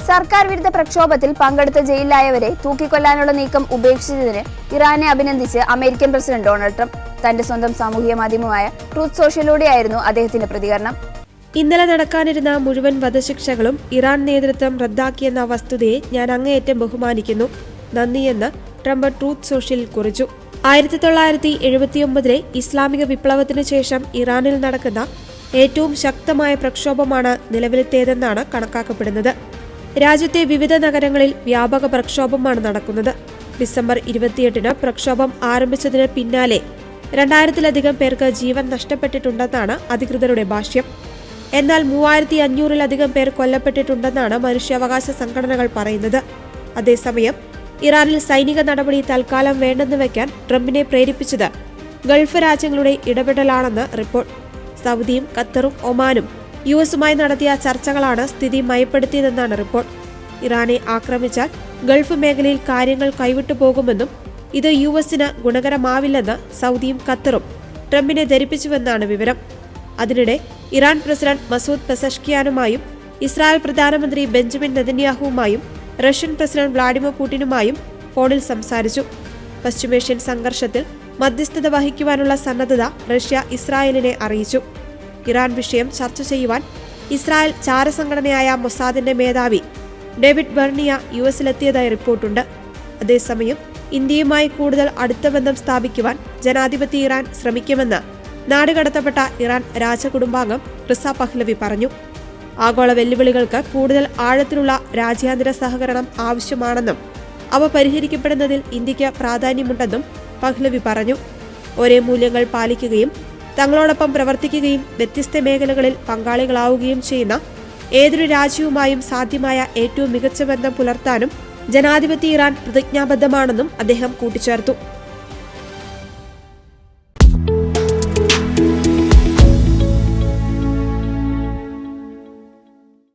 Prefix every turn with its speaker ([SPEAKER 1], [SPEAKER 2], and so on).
[SPEAKER 1] സർക്കാർ വിരുദ്ധ പ്രക്ഷോഭത്തിൽ പങ്കെടുത്ത ജയിലിലായവരെ തൂക്കിക്കൊല്ലാനുള്ള നീക്കം ഉപേക്ഷിച്ചതിന് ഇറാനെ അഭിനന്ദിച്ച് അമേരിക്കൻ പ്രസിഡന്റ് ഡൊണാൾഡ് ട്രംപ്. തന്റെ സ്വന്തം സാമൂഹ്യ മാധ്യമമായ ട്രൂത്ത് സോഷ്യലിലൂടെയായിരുന്നു അദ്ദേഹത്തിന്റെ പ്രതികരണം.
[SPEAKER 2] ഇന്നലെ നടക്കാനിരുന്ന മുഴുവൻ വധശിക്ഷകളും ഇറാൻ നേതൃത്വം റദ്ദാക്കിയെന്ന വസ്തുതയെ ഞാൻ അങ്ങേയറ്റം ബഹുമാനിക്കുന്നു. നന്ദിയെന്ന് ട്രംപ് ട്രൂത്ത് സോഷ്യലിൽ കുറിച്ചു. 1979 ഇസ്ലാമിക വിപ്ലവത്തിനു ശേഷം ഇറാനിൽ നടക്കുന്ന ഏറ്റവും ശക്തമായ പ്രക്ഷോഭമാണ് നിലവിലത്തേതെന്നാണ് കണക്കാക്കപ്പെടുന്നത്. രാജ്യത്തെ വിവിധ നഗരങ്ങളിൽ വ്യാപക പ്രക്ഷോഭമാണ് നടക്കുന്നത്. ഡിസംബർ 28-ന് പ്രക്ഷോഭം ആരംഭിച്ചതിന് പിന്നാലെ 2000-ലധികം പേർക്ക് ജീവൻ നഷ്ടപ്പെട്ടിട്ടുണ്ടെന്നാണ് അധികൃതരുടെ ഭാഷ്യം. എന്നാൽ 3500-ലധികം പേർ കൊല്ലപ്പെട്ടിട്ടുണ്ടെന്നാണ് മനുഷ്യാവകാശ സംഘടനകൾ പറയുന്നത്. അതേസമയം ഇറാനിൽ സൈനിക നടപടി തൽക്കാലം വേണ്ടെന്ന് വയ്ക്കാൻ ട്രംപിനെ പ്രേരിപ്പിച്ചത് ഗൾഫ് രാജ്യങ്ങളുടെ ഇടപെടലാണെന്ന് റിപ്പോർട്ട്. സൗദിയും ഖത്തറും ഒമാനും യുഎസുമായി നടത്തിയ ചർച്ചകളാണ് സ്ഥിതി മയപ്പെടുത്തിയതെന്നാണ് റിപ്പോർട്ട്. ഇറാനെ ആക്രമിച്ചാൽ ഗൾഫ് മേഖലയിൽ കാര്യങ്ങൾ കൈവിട്ടു പോകുമെന്നും ഇത് യുഎസിന് ഗുണകരമാവില്ലെന്ന് സൗദിയും ഖത്തറും ട്രംപിനെ ധരിപ്പിച്ചുവെന്നാണ് വിവരം. അതിനിടെ ഇറാൻ പ്രസിഡന്റ് മസൂദ് പെസഷ്കിയാനുമായും ഇസ്രായേൽ പ്രധാനമന്ത്രി ബെഞ്ചമിൻ നെതന്യാഹുവുമായും റഷ്യൻ പ്രസിഡന്റ് വ്ളാഡിമിർ പുടിനുമായും ഫോണിൽ സംസാരിച്ചു. പശ്ചിമേഷ്യൻ സംഘർഷത്തിൽ മധ്യസ്ഥത വഹിക്കുവാനുള്ള സന്നദ്ധത റഷ്യ ഇസ്രായേലിനെ അറിയിച്ചു. ഇറാൻ വിഷയം ചർച്ച ചെയ്യുവാൻ ഇസ്രായേൽ ചാരസംഘടനയായ മൊസാദിന്റെ മേധാവി ഡേവിഡ് ബെർണിയ യുഎസിലെത്തിയതായി റിപ്പോർട്ടുണ്ട്. അതേസമയം ഇന്ത്യയുമായി കൂടുതൽ അടുത്ത ബന്ധം സ്ഥാപിക്കുവാൻ ജനാധിപത്യ ഇറാൻ ശ്രമിക്കുമെന്ന് നാടുകടത്തപ്പെട്ട ഇറാൻ രാജകുടുംബാംഗം റിസ പഹ്ലവി പറഞ്ഞു. ആഗോള വെല്ലുവിളികൾക്ക് കൂടുതൽ ആഴത്തിലുള്ള രാജ്യാന്തര സഹകരണം ആവശ്യമാണെന്നും അവ പരിഹരിക്കപ്പെടുന്നതിൽ ഇന്ത്യക്ക് പ്രാധാന്യമുണ്ടെന്നും പഹ്ലവി പറഞ്ഞു. ഒരേ മൂല്യങ്ങൾ പാലിക്കുകയും തങ്ങളോടൊപ്പം പ്രവർത്തിക്കുകയും വ്യത്യസ്ത മേഖലകളിൽ പങ്കാളികളാവുകയും ചെയ്യുന്ന ഏതൊരു രാജ്യവുമായും സാധ്യമായ ഏറ്റവും മികച്ച ബന്ധം പുലർത്താനും ജനാധിപത്യ ഇറാൻ പ്രതിജ്ഞാബദ്ധമാണെന്നും അദ്ദേഹം കൂട്ടിച്ചേർത്തു.